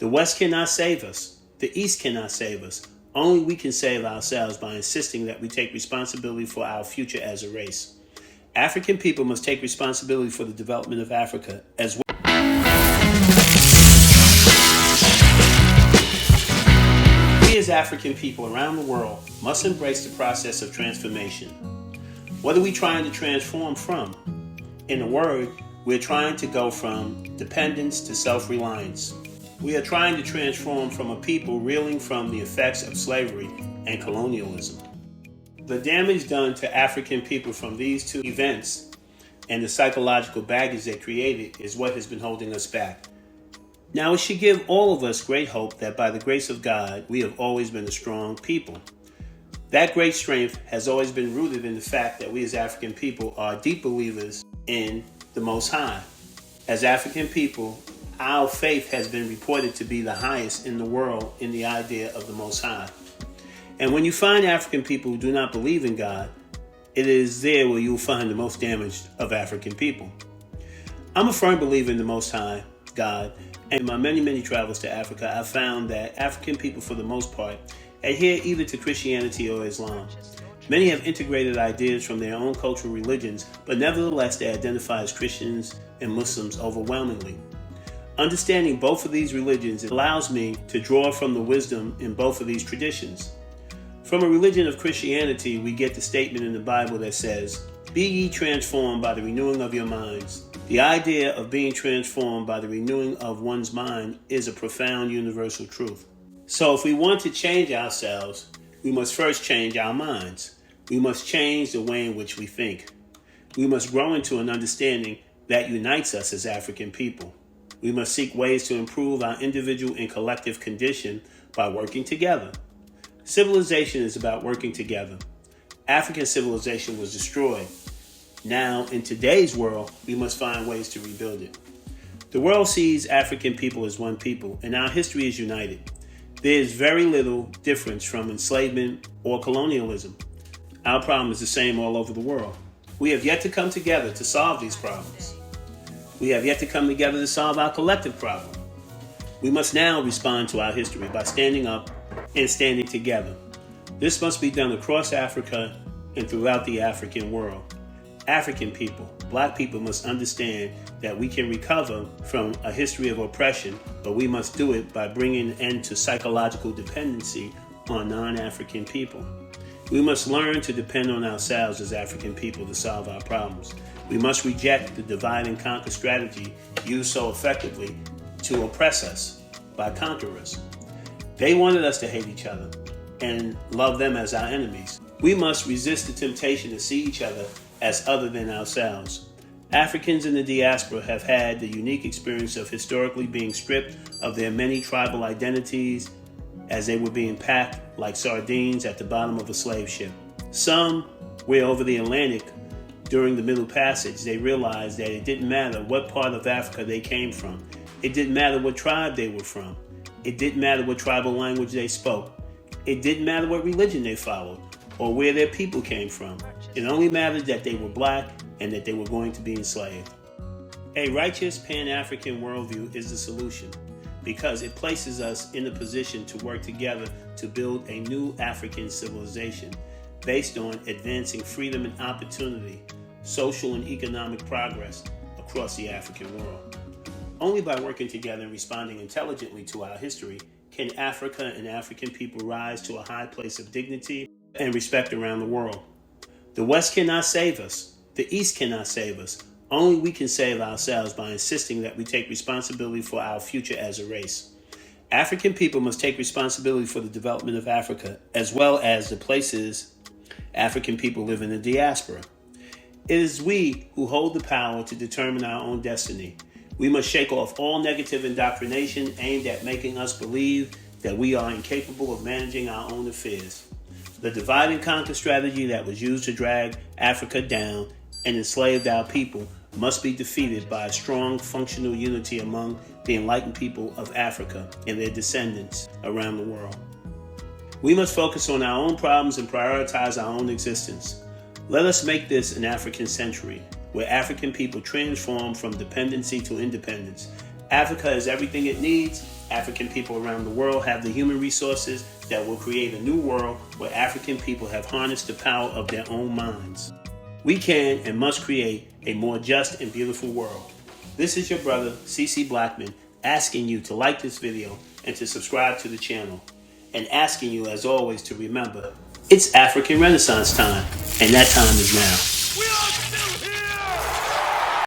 The West cannot save us. The East cannot save us. Only we can save ourselves by insisting that we take responsibility for our future as a race. African people must take responsibility for the development of Africa as well. We as African people around the world must embrace the process of transformation. What are we trying to transform from? In a word, we're trying to go from dependence to self-reliance. We are trying to transform from a people reeling from the effects of slavery and colonialism. The damage done to African people from these two events and the psychological baggage they created is what has been holding us back. Now, it should give all of us great hope that by the grace of God, we have always been a strong people. That great strength has always been rooted in the fact that we as African people are deep believers in the Most High. As African people, our faith has been reported to be the highest in the world in the idea of the Most High. And when you find African people who do not believe in God, it is there where you'll find the most damage of African people. I'm a firm believer in the Most High, God, and in my many travels to Africa, I've found that African people, for the most part, adhere either to Christianity or Islam. Many have integrated ideas from their own cultural religions, but nevertheless they identify as Christians and Muslims overwhelmingly. Understanding both of these religions allows me to draw from the wisdom in both of these traditions. From a religion of Christianity, we get the statement in the Bible that says, "Be ye transformed by the renewing of your minds." The idea of being transformed by the renewing of one's mind is a profound universal truth. So if we want to change ourselves, we must first change our minds. We must change the way in which we think. We must grow into an understanding that unites us as African people. We must seek ways to improve our individual and collective condition by working together. Civilization is about working together. African civilization was destroyed. Now, in today's world, we must find ways to rebuild it. The world sees African people as one people, and our history is united. There is very little difference from enslavement or colonialism. Our problem is the same all over the world. We have yet to come together to solve these problems. We have yet to come together to solve our collective problem. We must now respond to our history by standing up and standing together. This must be done across Africa and throughout the African world. African people, Black people must understand that we can recover from a history of oppression, but we must do it by bringing an end to psychological dependency on non-African people. We must learn to depend on ourselves as African people to solve our problems. We must reject the divide and conquer strategy used so effectively to oppress us by conquerors. They wanted us to hate each other and love them as our enemies. We must resist the temptation to see each other as other than ourselves. Africans in the diaspora have had the unique experience of historically being stripped of their many tribal identities as they were being packed like sardines at the bottom of a slave ship. Some, way over the Atlantic, during the Middle Passage, they realized that it didn't matter what part of Africa they came from. It didn't matter what tribe they were from. It didn't matter what tribal language they spoke. It didn't matter what religion they followed or where their people came from. It only mattered that they were Black and that they were going to be enslaved. A righteous Pan-African worldview is the solution because it places us in a position to work together to build a new African civilization based on advancing freedom and opportunity, social and economic progress across the African world. Only by working together and responding intelligently to our history can Africa and African people rise to a high place of dignity and respect around the world. The West cannot save us. The East cannot save us. Only we can save ourselves by insisting that we take responsibility for our future as a race. African people must take responsibility for the development of Africa, as well as the places African people live in the diaspora. It is we who hold the power to determine our own destiny. We must shake off all negative indoctrination aimed at making us believe that we are incapable of managing our own affairs. The divide and conquer strategy that was used to drag Africa down and enslaved our people must be defeated by a strong, functional unity among the enlightened people of Africa and their descendants around the world. We must focus on our own problems and prioritize our own existence. Let us make this an African century, where African people transform from dependency to independence. Africa has everything it needs, African people around the world have the human resources that will create a new world where African people have harnessed the power of their own minds. We can and must create a more just and beautiful world. This is your brother, CC Blackman, asking you to like this video and to subscribe to the channel. And asking you, as always, to remember, it's African Renaissance time, and that time is now.